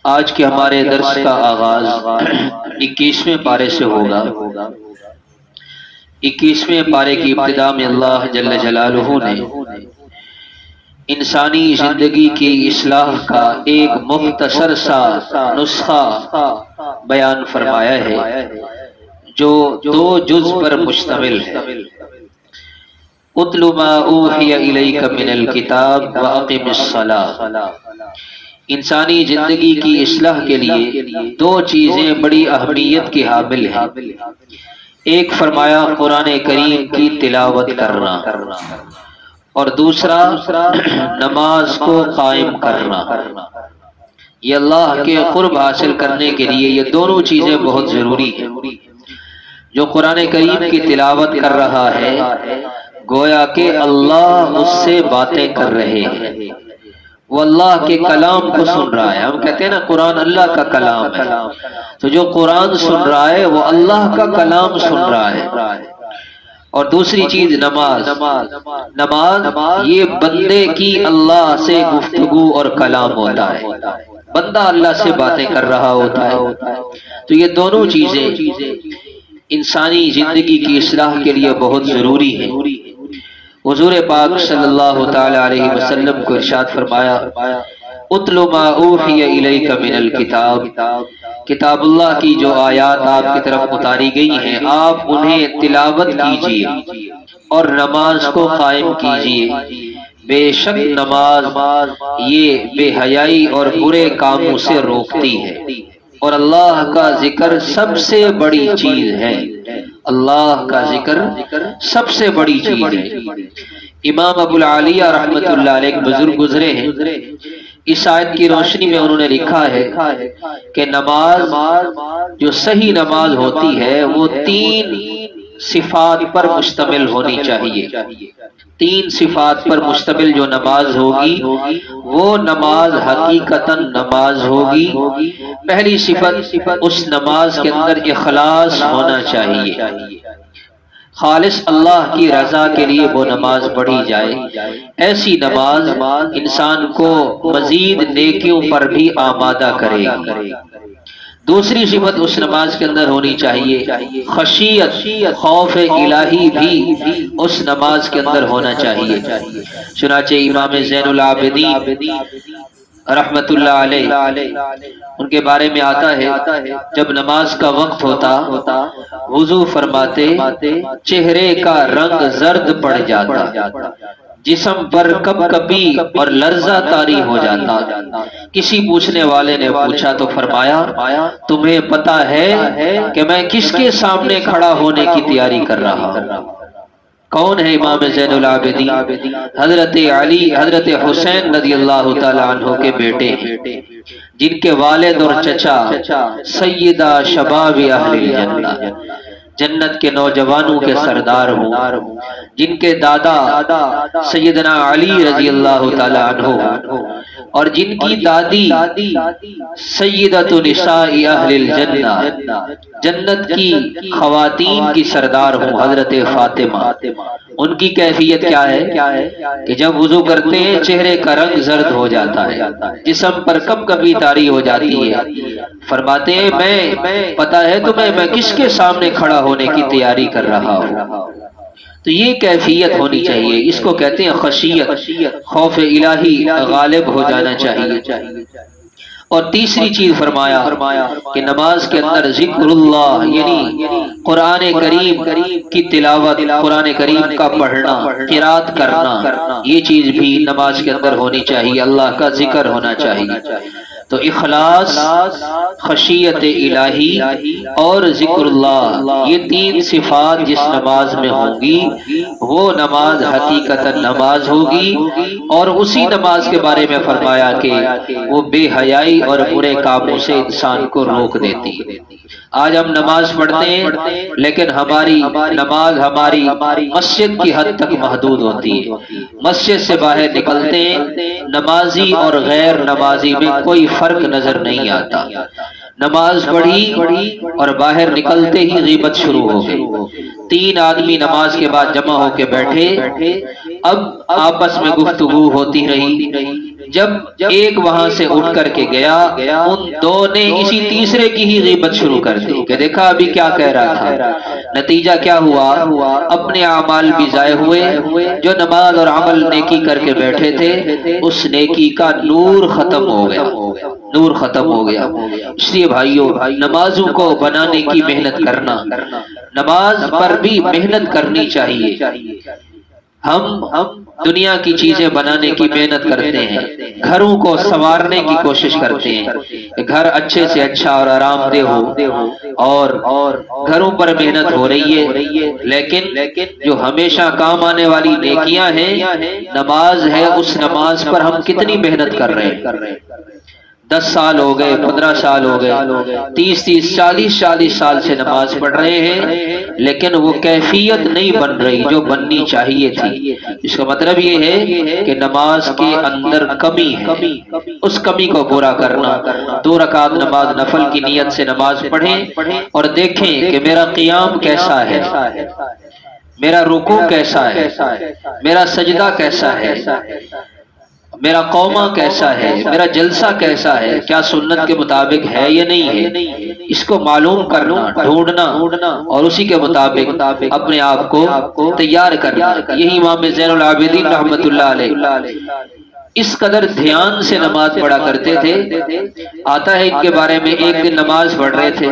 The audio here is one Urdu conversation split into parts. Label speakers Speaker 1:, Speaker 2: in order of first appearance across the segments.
Speaker 1: آج کے ہمارے درس کا آغاز 21ویں پارے سے ہوگا۔ 21ویں پارے کی ابتدا میں اللہ جل جلالہ نے انسانی زندگی کی اصلاح کا ایک مختصر سا نسخہ بیان فرمایا ہے جو 2 جز پر مشتمل ہے۔ اتل ما اوحی الیک من الکتاب واقم الصلاۃ۔ انسانی زندگی کی اصلاح کے لیے 2 چیزیں بڑی اہمیت کی حامل ہیں۔ ایک فرمایا قرآن کریم کی تلاوت کرنا، اور دوسرا نماز کو قائم کرنا۔ یہ اللہ کے قرب حاصل کرنے کے لیے یہ دونوں چیزیں بہت ضروری ہیں۔ جو قرآن کریم کی تلاوت کر رہا ہے گویا کہ اللہ اس سے باتیں کر رہے ہیں، وہ اللہ کے کلام کو سن رہا ہے۔ ہم کہتے ہیں نا قرآن اللہ کا کلام ہے، تو جو قرآن سن رہا ہے وہ اللہ کا کلام سن رہا ہے۔ اور دوسری چیز نماز۔ نماز یہ بندے کی اللہ سے گفتگو اور کلام ہوتا ہے، بندہ اللہ سے باتیں کر رہا ہوتا ہے۔ تو یہ دونوں چیزیں انسانی زندگی کی اصلاح کے لیے بہت ضروری ہیں۔ حضور پاک صلی اللہ تعالی علیہ وسلم کو ارشاد فرمایا اتل ما اوحی الیک من الکتاب۔ کتاب اللہ کی جو آیات آپ کی طرف اتاری گئی ہیں آپ انہیں تلاوت کیجئے اور نماز کو قائم کیجئے۔ بے شک نماز یہ بے حیائی اور برے کاموں سے روکتی ہے، اور اللہ کا ذکر سب سے بڑی چیز ہے۔ اللہ کا ذکر سب سے بڑی چیز ہے۔ امام ابو العالیہ رحمۃ اللہ علیہ بزرگ گزرے ہیں، اس آیت کی روشنی میں انہوں نے لکھا ہے کہ نماز جو صحیح نماز ہوتی ہے وہ 3 صفات پر مشتمل ہونی چاہیے۔ 3 صفات پر مشتمل جو نماز ہوگی وہ نماز حقیقتاً نماز ہوگی۔ پہلی صفت اس نماز کے اندر اخلاص ہونا چاہیے، خالص اللہ کی رضا کے لیے وہ نماز پڑھی جائے۔ ایسی نماز انسان کو مزید نیکیوں پر بھی آمادہ کرے گی۔ دوسری صفت اس نماز کے اندر ہونی چاہیے خشیت، خوف الہی بھی اس نماز کے اندر ہونا چاہیے۔ چنانچہ امام زین العابدین رحمت اللہ علیہ ان کے بارے میں آتا ہے جب نماز کا وقت ہوتا وضو فرماتے چہرے کا رنگ زرد پڑ جاتا، جسم پر کب کبھی اور لرزہ طاری ہو جاتا۔ کسی پوچھنے والے نے پوچھا تو فرمایا تمہیں پتہ ہے کہ میں کس کے سامنے کھڑا ہونے کی تیاری کر رہا ہوں؟ کون ہے امام زین العابدین؟ حضرت علی حضرت حسین رضی اللہ تعالی عنہ کے بیٹے ہیں، جن کے والد اور چچا سیدہ شباب اہل الجنہ، جنت کے نوجوانوں کے سردار ہوں، جن کے دادا سیدنا علی رضی اللہ تعالی عنہ اور جن کی دادی سیدۃ نساء اہل الجنہ، جنت کی خواتین کی سردار ہوں حضرت فاطمہ۔ ان کی کیفیت کیا ہے کہ جب وضو کرتے ہیں چہرے کا رنگ زرد ہو جاتا ہے، جسم پر کب کبھی طاری ہو جاتی ہے۔ فرماتے ہیں میں پتہ ہے تمہیں میں کس کے سامنے کھڑا ہونے کی تیاری کر رہا ہوں۔ تو یہ کیفیت ہونی چاہیے، اس کو کہتے ہیں خشیت، خوف الہی غالب ہو جانا چاہیے۔ اور تیسری چیز فرمایا کہ نماز کے اندر ذکر اللہ یعنی قرآن کریم کی تلاوت، قرآن کریم کا پڑھنا، قرات کرنا، یہ چیز بھی نماز کے اندر ہونی چاہیے، اللہ کا ذکر ہونا چاہیے۔ تو اخلاص، خشیت الہی اور ذکر اللہ، یہ 3 صفات جس نماز میں ہوں گی وہ نماز حقیقتاً نماز ہوگی۔ اور اسی نماز کے بارے میں فرمایا کہ وہ بے حیائی اور برے کاموں سے انسان کو روک دیتی ہے۔ آج ہم نماز پڑھتے ہیں لیکن ہماری نماز ہماری مسجد کی حد تک محدود ہوتی ہے۔ مسجد سے باہر نکلتے ہیں نمازی اور غیر نمازی میں کوئی فرق نظر نہیں آتا۔ نماز پڑھی اور باہر نکلتے ہی غیبت شروع ہو گئی۔ 3 آدمی نماز کے بعد جمع ہو کے بیٹھے، اب آپس میں گفتگو ہوتی رہی، جب ایک وہاں سے اٹھ کر کے گیا، ان دو نے اسی تیسرے کی ہی غیبت شروع کر دی کہ دیکھا ابھی کیا کہہ رہا تھا۔ نتیجہ کیا ہوا؟ اپنے اعمال بھی ضائع ہوئے، جو نماز اور عمل نیکی کر کے بیٹھے تھے اس نیکی کا نور ختم ہو گیا، نور ختم ہو گیا۔ اس لیے بھائیو، نمازوں کو بنانے کی محنت کرنا، نماز پر بھی محنت کرنی چاہیے۔ ہم دنیا کی چیزیں بنانے کی محنت کرتے ہیں، گھروں کو سنوارنے کی کوشش کرتے ہیں کہ گھر اچھے سے اچھا اور آرام دہ ہو، اور گھروں پر محنت ہو رہی ہے، لیکن جو ہمیشہ کام آنے والی نیکیاں ہیں، نماز ہے، اس نماز پر ہم کتنی محنت کر رہے ہیں؟ 10 سال ہو گئے، 15 سال ہو گئے، 30 40 سال سے نماز پڑھ رہے ہیں، لیکن وہ کیفیت نہیں بن رہی جو بننی چاہیے تھی۔ اس کا مطلب یہ ہے کہ نماز کے اندر کمی ہے، اس کمی کو پورا کرنا۔ 2 رکعت نماز نفل کی نیت سے نماز پڑھیں اور دیکھیں کہ میرا قیام کیسا ہے، میرا رکوع کیسا ہے، میرا سجدہ کیسا ہے، میرا قومہ کیسا ہے، میرا جلسہ کیسا ہے، کیا سنت کے مطابق ہے یا نہیں ہے، اس کو معلوم کرنا، ڈھونڈنا، اور اسی کے مطابق اپنے آپ کو تیار کرنا۔ یہی امام زین العابدین رحمت اللہ علیہ اس قدر دھیان سے نماز پڑھا کرتے تھے۔ آتا ہے ان کے بارے میں، ایک دن نماز پڑھ رہے تھے،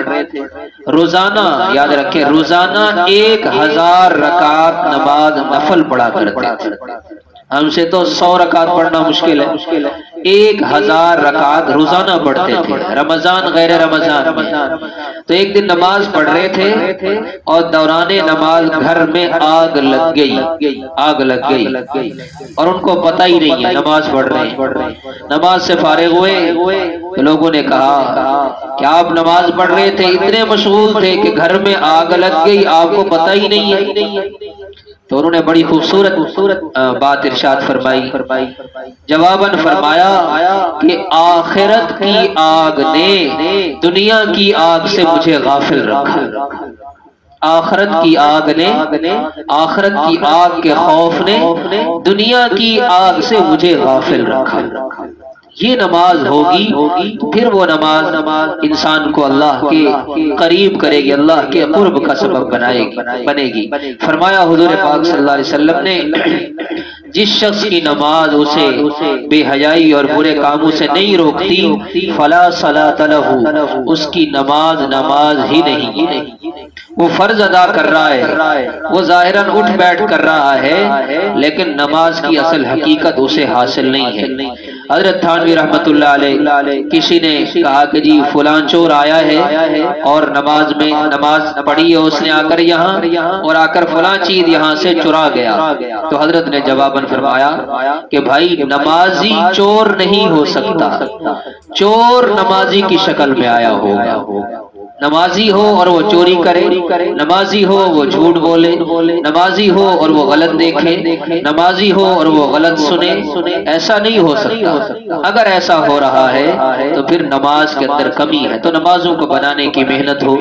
Speaker 1: روزانہ، یاد رکھیں، روزانہ 1000 رکعت نماز نفل پڑھا کرتے تھے۔ ہم سے تو 100 رکعت پڑھنا مشکل ہے، 1000 رکعت روزانہ پڑھتے تھے، رمضان غیر رمضان میں۔ تو ایک دن نماز پڑھ رہے تھے اور دوران نماز گھر میں آگ لگ گئی، اور ان کو پتہ ہی نہیں ہے نماز پڑھ رہے ہیں۔ نماز سے فارغ ہوئے تو لوگوں نے کہا کہ آپ نماز پڑھ رہے تھے، اتنے مشغول تھے کہ گھر میں آگ لگ گئی، آپ کو پتہ ہی نہیں ہے۔ تو انہوں نے بڑی خوبصورت بات ارشاد فرمائی، جواباً فرمایا کہ آخرت کی آگ نے دنیا کی آگ سے مجھے غافل رکھا۔ آخرت کی آگ نے، آخرت کی آگ کے خوف نے دنیا کی آگ سے مجھے غافل رکھا۔ یہ نماز ہوگی، پھر وہ نماز انسان کو اللہ کے قریب کرے گی، اللہ کے قرب کا سبب بنے گی۔ فرمایا حضور پاک صلی اللہ علیہ وسلم نے، جس شخص کی نماز اسے بے حیائی اور برے کاموں سے نہیں روکتی، فلا صلاۃ لہ، اس کی نماز ہی نہیں۔ وہ فرض ادا کر رہا ہے، وہ ظاہراً اٹھ بیٹھ کر رہا ہے، لیکن نماز کی اصل حقیقت اسے حاصل نہیں ہے۔ حضرت تھانوی رحمت اللہ علیہ، کسی نے کہا کہ جی فلان چور آیا ہے اور نماز پڑھی ہے اس نے آ کر یہاں، اور آ کر فلان چیز یہاں سے چرا گیا۔ تو حضرت نے جواباً فرمایا کہ بھائی، نمازی چور نہیں ہو سکتا، چور نمازی کی شکل میں آیا ہوگا۔ نمازی ہو اور وہ چوری کرے، نمازی ہو وہ جھوٹ بولے، نمازی ہو اور وہ غلط دیکھے، نمازی ہو اور وہ غلط سنے، ایسا نہیں ہو سکتا۔ اگر ایسا ہو رہا ہے تو پھر نماز کے اندر کمی ہے۔ تو نمازوں کو بنانے کی محنت ہو۔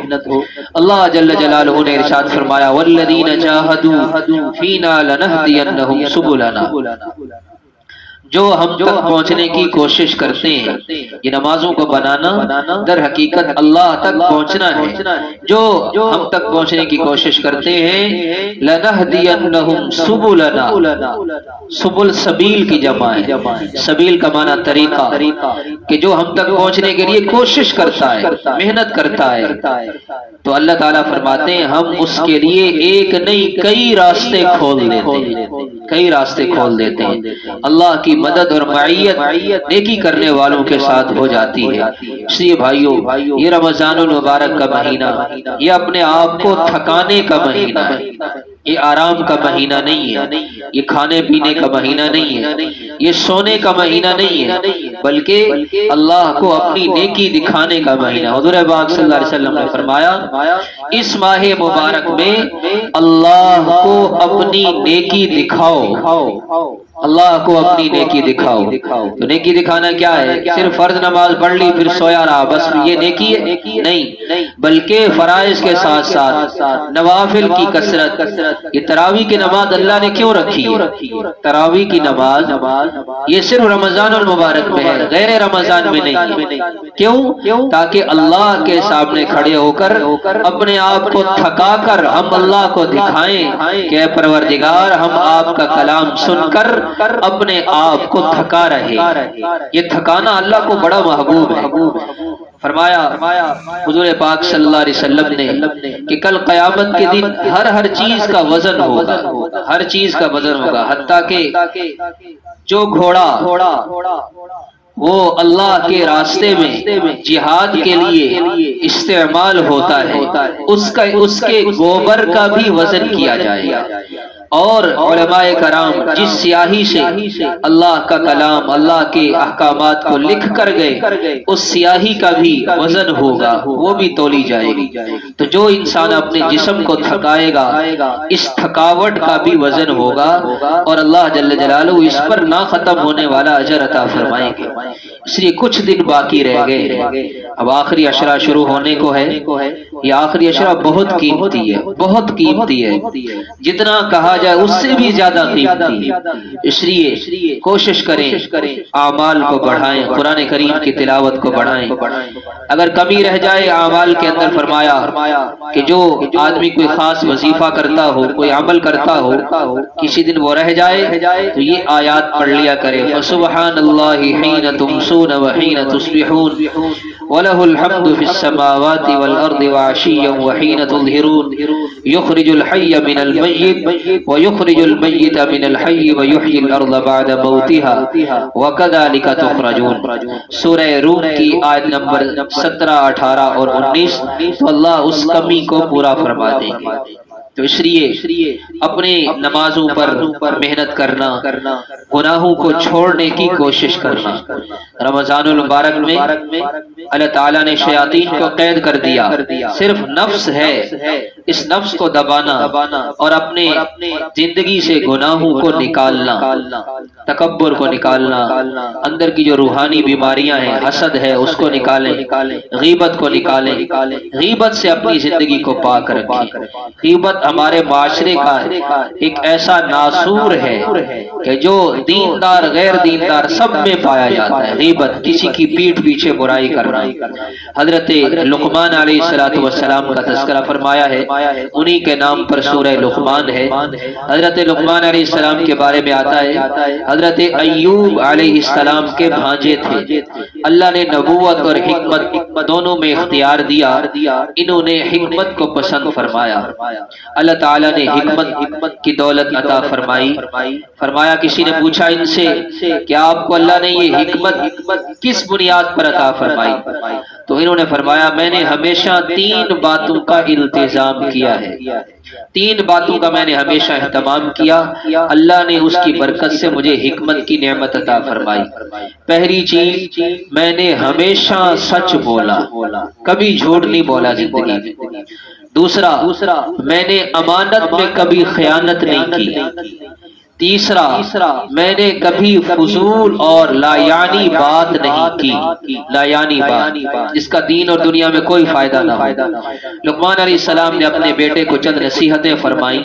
Speaker 1: اللہ جل جلالہ نے ارشاد فرمایا، والذین جاہدوا فینا لنہدینہم سبلنا، جو ہم تک پہنچنے کی کوشش کرتے ہیں۔ یہ نمازوں کو بنانا در حقیقت اللہ تک پہنچنا ہے۔ جو ہم تک پہنچنے کی کوشش کرتے ہیں، لنہدینہم سبلنا، سبل سبیل کی جمع ہے، سبیل کا معنی طریقہ، کہ جو ہم تک پہنچنے کے لیے کوشش کرتا ہے، محنت کرتا ہے، تو اللہ تعالیٰ فرماتے ہیں ہم اس کے لیے ایک نہیں کئی راستے کھول دیتے ہیں، کئی راستے کھول دیتے ہیں۔ اللہ کی مدد اور معیت نیکی کرنے والوں کے ساتھ ہو جاتی ہے۔ اس لیے بھائیو، یہ رمضان المبارک کا مہینہ، یہ اپنے آپ کو تھکانے کا مہینہ ہے، یہ آرام کا مہینہ نہیں ہے، یہ کھانے پینے کا مہینہ نہیں ہے، یہ سونے کا مہینہ نہیں ہے، بلکہ اللہ کو اپنی نیکی دکھانے کا مہینہ۔ حضور پاک صلی اللہ علیہ وسلم نے فرمایا، اس ماہ مبارک میں اللہ کو اپنی نیکی دکھاؤ، اللہ کو اپنی نیکی دکھاؤ۔ تو نیکی دکھانا کیا ہے؟ صرف فرض نماز پڑھ لی پھر سویا رہا، بس یہ نیکی ہے؟ نہیں، بلکہ فرائض کے ساتھ ساتھ نوافل کی کثرت، یہ تراویح کی نماز اللہ نے کیوں رکھی ہے؟ تراویح کی نماز یہ صرف رمضان المبارک میں ہے، غیر رمضان میں نہیں۔ کیوں؟ تاکہ اللہ کے سامنے کھڑے ہو کر اپنے آپ کو تھکا کر ہم اللہ کو دکھائیں کہ اے پروردگار، ہم آپ کا کلام سن کر اپنے آپ کو تھکا رہے۔ یہ تھکانا اللہ کو بڑا محبوب ہے۔ فرمایا حضور پاک صلی اللہ علیہ وسلم نے کہ کل قیامت کے دن ہر چیز کا وزن ہوگا، ہر چیز کا وزن ہوگا، حتیٰ کہ جو گھوڑا وہ اللہ کے راستے میں جہاد کے لیے استعمال ہوتا ہے، اس کے گوبر کا بھی وزن کیا جائے گا۔ اور علماء کرام جس سیاہی سے اللہ کا کلام، اللہ کے احکامات کو لکھ کر گئے، اس سیاہی کا بھی وزن ہوگا، وہ بھی تولی جائے گی۔ تو جو انسان اپنے جسم کو تھکائے گا، اس تھکاوٹ کا بھی وزن ہوگا، اور اللہ جل جلالہ اس پر نہ ختم ہونے والا اجر عطا فرمائیں گے۔ اس لیے کچھ دن باقی رہ گئے، اب آخری عشرہ شروع ہونے کو ہے۔ یہ آخری عشرہ بہت قیمتی ہے، بہت قیمتی ہے، جتنا کہا جائے اس سے بھی زیادہ قیمتی ہے۔ اس لیے کوشش کریں اعمال کو بڑھائیں، قرآن کریم کی تلاوت کو بڑھائیں۔ اگر کمی رہ جائے اعمال کے اندر، فرمایا کہ جو آدمی کوئی خاص وظیفہ کرتا ہو، کوئی عمل کرتا ہو، کسی دن وہ رہ جائے تو یہ آیات پڑھ لیا کرے، فسبحان اللہ حین تمسون وحین تصبحون وَلَهُ الْحَمْدُ فِي السَّمَاوَاتِ وَالْأَرْضِ وَعَشِيًّا وَحِينَ تُظْهِرُونَ يُخْرِجُ الْحَيَّ مِنَ الْمَيِّتِ وَيُخْرِجُ الْمَيِّتَ مِنَ الْحَيِّ وَيُحْيِي الْأَرْضَ بَعْدَ مَوْتِهَا وَكَذَلِكَ تُخْرَجُونَ۔ سورہ روم کی آیت نمبر 17، 18 اور 19، تو اللہ اس کمی کو پورا فرما دیں گے۔ تو اس لیے اپنے نمازوں پر محنت کرنا، گناہوں کو چھوڑنے کی کوشش کرنا۔ رمضان المبارک میں اللہ تعالیٰ نے شیاطین کو قید کر دیا، صرف نفس ہے، اس نفس کو دبانا اور اپنے زندگی سے گناہوں کو نکالنا، تکبر کو نکالنا، اندر کی جو روحانی بیماریاں ہیں، حسد ہے، اس کو نکالیں، غیبت کو نکالیں، غیبت سے اپنی زندگی کو پاک رکھیں۔ غیبت ہمارے معاشرے کا ایک ایسا ناسور ہے کہ جو دیندار غیر دیندار سب میں پایا جاتا ہے۔ غیبت، کسی کی پیٹھ پیچھے برائی کرنا۔ حضرت لقمان علیہ السلام کا تذکرہ فرمایا ہے، انہی کے نام پر سورہ لقمان ہے۔ حضرت لقمان علیہ السلام کے بارے میں آتا ہے، حضرت ایوب علیہ السلام کے بھانجے تھے، اللہ نے نبوت اور حکمت دونوں میں اختیار دیا، انہوں نے حکمت کو پسند فرمایا، اللہ تعالیٰ نے حکمت کی دولت عطا فرمائی۔ فرمایا کسی نے پوچھا ان سے کہ آپ کو اللہ نے یہ حکمت کس بنیاد پر عطا فرمائی؟ تو انہوں نے فرمایا میں نے ہمیشہ 3 باتوں کا التزام کیا ہے، 3 باتوں کا میں نے ہمیشہ اہتمام کیا، اللہ نے اس کی برکت سے مجھے حکمت کی نعمت عطا فرمائی۔ پہلی چیز، میں نے ہمیشہ سچ بولا، کبھی جھوٹ نہیں بولا زندگی میں۔ دوسرا، میں نے امانت میں کبھی خیانت نہیں کی۔ تیسرا، میں نے کبھی فضول اور لایعنی بات نہیں کی، لایعنی بات جس کا دین اور دنیا میں کوئی فائدہ نہ ہو۔ لقمان علیہ السلام نے اپنے بیٹے کو چند نصیحتیں فرمائیں،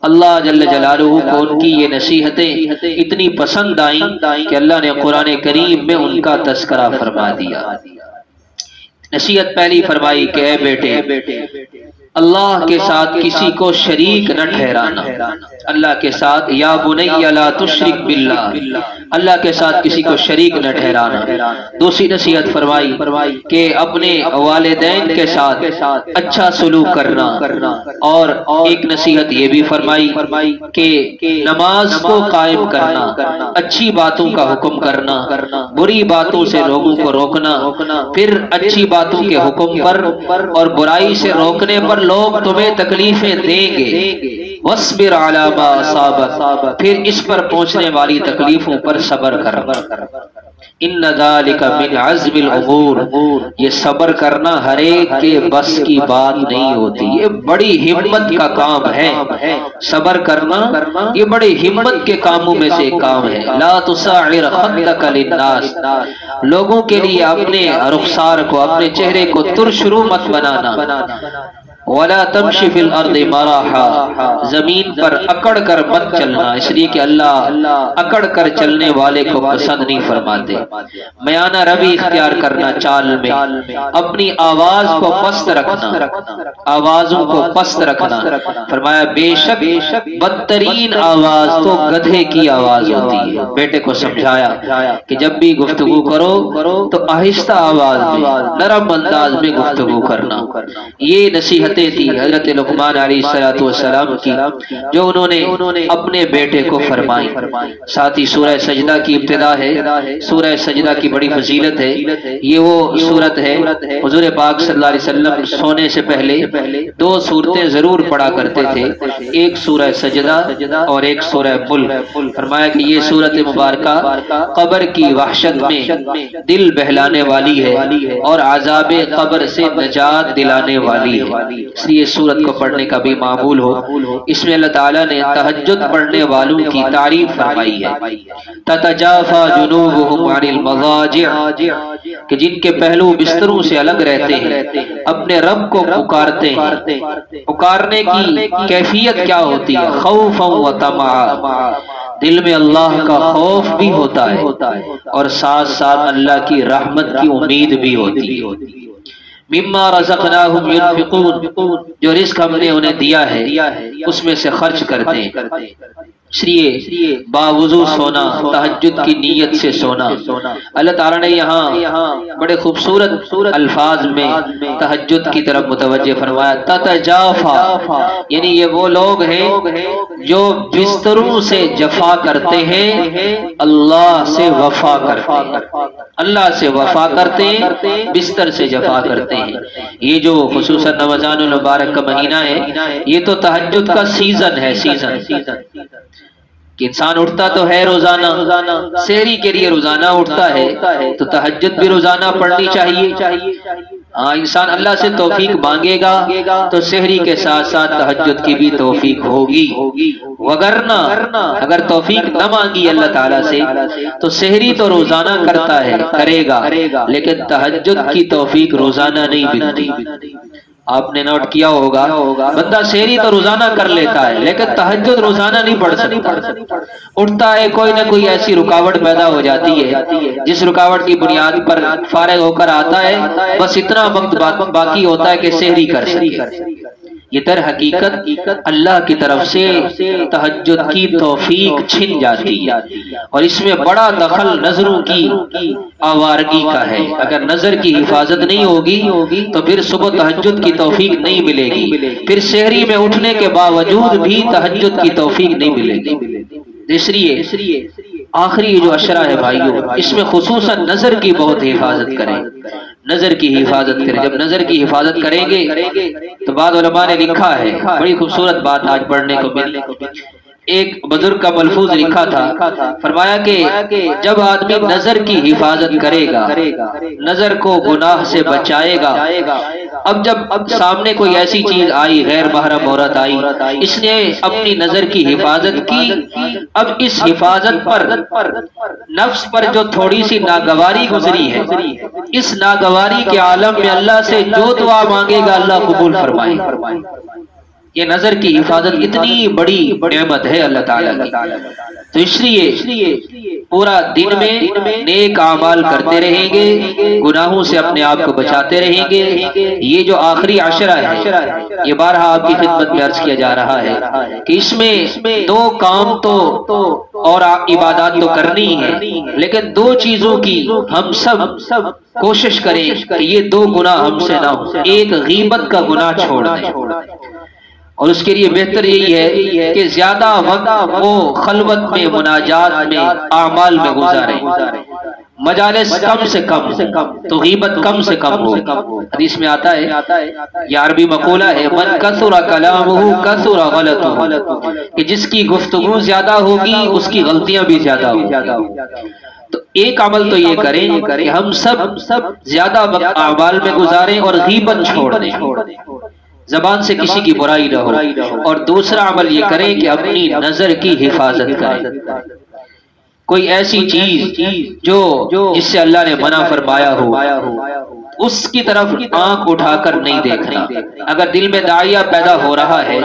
Speaker 1: اللہ جل جلالہ کو ان کی یہ نصیحتیں اتنی پسند آئیں کہ اللہ نے قرآن کریم میں ان کا تذکرہ فرما دیا۔ نصیحت پہلی فرمائی کہ اے بیٹے، اللہ کے ساتھ کسی کو شریک نہ ٹھہرانا، اللہ کے ساتھ، یا بنی لا تشرک باللہ، اللہ کے ساتھ کسی کو شریک نہ ٹھہرانا۔ دوسری نصیحت فرمائی کہ اپنے والدین کے ساتھ اچھا سلوک کرنا، اور ایک نصیحت یہ بھی فرمائی کہ نماز کو قائم کرنا، اچھی باتوں کا حکم کرنا، بری باتوں سے لوگوں کو روکنا، پھر اچھی باتوں کے حکم پر اور برائی سے روکنے پر لوگ تمہیں تکلیفیں دیں گے، وَاصْبِرْ عَلَىٰ مَا أَصَابَكَ، پھر اس پر پہنچنے والی تکلیفوں پر صبر کر۔ اِنَّ ذَلِكَ مِنْ عَزْمِ الْأُمُورِ، یہ صبر کرنا ہر ایک کے بس کی بات نہیں ہوتی، یہ بڑی ہمت کا کام ہے۔ صبر کرنا یہ بڑی ہمت کے کاموں میں سے ایک کام ہے۔ لَا تُسَعِّرْ خَدَّكَ لِلنَّاسِ، لوگوں کے لیے اپنے رخسار کو، اپنے چہرے کو ترش رو مت بنانا۔ وَلَا تَمْشِ فِي الْأَرْضِ مَرَحًا، زمین پر اکڑ کر مت چلنا، اس لیے کہ اللہ اکڑ کر چلنے والے کو پسند نہیں فرماتے۔ میانہ روی اختیار کرنا چال میں، اپنی آواز کو پست رکھنا، آوازوں کو پست رکھنا۔ فرمایا بے شک بدترین آواز تو گدھے کی آواز ہوتی ہے۔ بیٹے کو سمجھایا کہ جب بھی گفتگو کرو تو آہستہ آواز میں، نرم انداز میں گفتگو کرنا۔ یہ نصیحتیں تھی حضرت لقمان علیہ السلام کی جو انہوں نے اپنے بیٹے کو فرمائی۔ ساتھ ہی سورہ سجدہ کی ابتدا ہے، سورہ سجدہ کی بڑی فضیلت ہے۔ یہ وہ صورت ہے حضور پاک صلی اللہ علیہ وسلم سونے سے پہلے دو صورتیں ضرور پڑھا کرتے تھے، ایک سورہ سجدہ اور ایک سورہ ملک۔ فرمایا کہ یہ صورت مبارکہ قبر کی وحشت میں دل بہلانے والی ہے اور عذاب قبر سے نجات دلانے والی ہے، اس لیے سورت کو پڑھنے کا بھی معمول ہو۔ اس میں اللہ تعالیٰ نے تہجد پڑھنے والوں کی تعریف فرمائی ہے، تتجافى جنوبهم عن المضاجع، کہ جن کے پہلو بستروں سے الگ رہتے ہیں، اپنے رب کو پکارتے ہیں۔ پکارنے کی کیفیت کیا ہوتی ہے؟ خوفا و طمعا، دل میں اللہ کا خوف بھی ہوتا ہے اور ساتھ ساتھ اللہ کی رحمت کی امید بھی ہوتی ہے۔ مما رزقناہم ينفقون، جو رزق ہم نے انہیں دیا ہے اس میں سے خرچ کرتے ہیں۔ اس لیے باوضو سونا، تہجد کی نیت سے سونا۔ اللہ تعالیٰ نے یہاں بڑے خوبصورت الفاظ میں تہجد کی طرف متوجہ فرمایا، تتجافا، یعنی یہ وہ لوگ ہیں جو بستروں سے جفا کرتے ہیں، اللہ سے وفا کرتے ہیں، اللہ سے وفا کرتے ہیں، بستر سے جفا کرتے ہیں۔ یہ جو خصوصاً رمضان المبارک کا مہینہ ہے، یہ تو تہجد کا سیزن ہے، سیزن کہ انسان اٹھتا تو ہے روزانہ، سحری کے لیے روزانہ اٹھتا ہے، تو تہجد بھی روزانہ پڑھنی چاہیے۔ انسان اللہ سے توفیق مانگے گا تو سحری کے ساتھ ساتھ تہجد کی بھی توفیق ہوگی، وگرنہ اگر توفیق نہ مانگی اللہ تعالیٰ سے تو سحری تو روزانہ کرتا ہے، کرے گا، لیکن تہجد کی توفیق روزانہ نہیں ملتی۔ آپ نے نوٹ کیا ہوگا بندہ سحری تو روزانہ کر لیتا ہے لیکن تہجد روزانہ نہیں پڑھ سکتا، اٹھتا ہے کوئی نہ کوئی ایسی رکاوٹ پیدا ہو جاتی ہے جس رکاوٹ کی بنیاد پر فارغ ہو کر آتا ہے، بس اتنا وقت باقی ہوتا ہے کہ سحری کر سکے۔ یہ در حقیقت اللہ کی طرف سے تہجد کی توفیق چھن جاتی ہے، اور اس میں بڑا دخل نظروں کی آوارگی کا ہے۔ اگر نظر کی حفاظت نہیں ہوگی تو پھر صبح تہجد کی توفیق نہیں ملے گی، پھر سحری میں اٹھنے کے باوجود بھی تہجد کی توفیق نہیں ملے گی۔ اس لیے آخری جو عشرہ ہے بھائیوں، اس میں خصوصاً نظر کی بہت حفاظت کریں، نظر کی حفاظت کریں۔ جب نظر کی حفاظت کریں گے تو بعض علماء نے لکھا ہے، بڑی خوبصورت بات آج پڑھنے کو ملی، ایک بزرگ کا ملفوظ لکھا تھا، فرمایا کہ جب آدمی نظر کی حفاظت کرے گا، نظر کو گناہ سے بچائے گا، اب سامنے کوئی ایسی چیز آئی، غیر محرم عورت آئی، اس نے اپنی نظر کی حفاظت کی، اب اس حفاظت پر نفس پر جو تھوڑی سی ناگواری گزری ہے، اس ناگواری کے عالم میں اللہ سے جو دعا مانگے گا اللہ قبول فرمائے۔ یہ نظر کی حفاظت اتنی بڑی نعمت ہے اللہ تعالیٰ کی، تو اس لیے پورا دن میں نیک اعمال کرتے رہیں گے، گناہوں سے اپنے آپ کو بچاتے رہیں گے۔ یہ جو آخری عشرہ ہے، یہ بارہا آپ کی خدمت میں عرض کیا جا رہا ہے کہ اس میں دو کام تو اور عبادات تو کرنی ہے، لیکن دو چیزوں کی ہم سب کوشش کریں کہ یہ دو گناہ ہم سے نہ ہو۔ ایک غیبت کا گناہ چھوڑ دیں، اور اس کے لیے بہتر یہی ہے کہ زیادہ وقت وہ خلوت میں، مناجات میں، اعمال میں گزاریں، مجالس کم سے کم تو غیبت کم سے کم ہو۔ حدیث میں آتا ہے، یہ عربی مقولہ ہے، من کثر کلامہ کثر غلطہ، کہ جس کی گفتگو زیادہ ہوگی اس کی غلطیاں بھی زیادہ ہوگی۔ تو ایک عمل تو یہ کریں کہ ہم سب زیادہ وقت اعمال میں گزاریں اور غیبت چھوڑ دیں، زبان سے کسی کی برائی نہ ہو، اور دوسرا عمل یہ کریں کہ اپنی نظر کی حفاظت کریں۔ کوئی ایسی چیز جو جس سے اللہ نے منع فرمایا ہو، اس کی طرف آنکھ اٹھا کر نہیں دیکھنا۔ اگر دل میں داعیہ پیدا ہو رہا ہے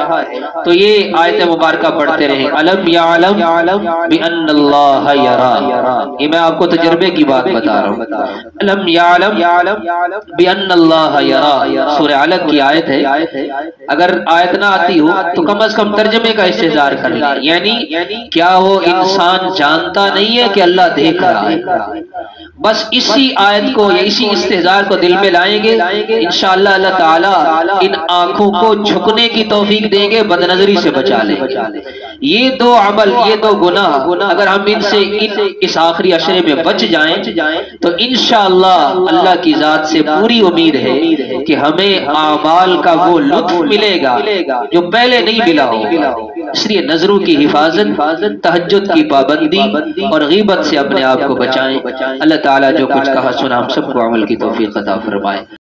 Speaker 1: تو یہ آیت مبارکہ پڑھتے رہیں، الم یعلم بان اللہ یرا۔ یہ میں آپ کو تجربے کی بات بتا رہا ہوں، الم یعلم بان اللہ یرا، سورہ علق کی آیت ہے۔ اگر آیت نہ آتی ہو تو کم از کم ترجمے کا استحضار کر لیں، یعنی کیا وہ انسان جانتا نہیں ہے کہ اللہ دیکھ رہا ہے؟ بس اسی آیت کو یا اسی استحضار کو دل میں لائیں گے، انشاءاللہ اللہ تعالیٰ ان آنکھوں کو جھکنے کی توفیق دیں گے، بد نظری سے بچا لیں گے۔ یہ دو عمل، یہ دو گناہ اگر ہم ان سے اس آخری عشرے میں بچ جائیں تو انشاءاللہ اللہ کی ذات سے پوری امید ہے کہ ہمیں اعمال کا وہ لطف ملے گا جو پہلے نہیں ملا ہوگا۔ اس لیے نظروں کی حفاظت، تہجد کی پابندی اور غیبت سے اپنے آپ کو بچائیں۔ اللہ تعالیٰ جو کچھ کہا سنا ہم سب کو عمل کی توفیق عطا فرمائے۔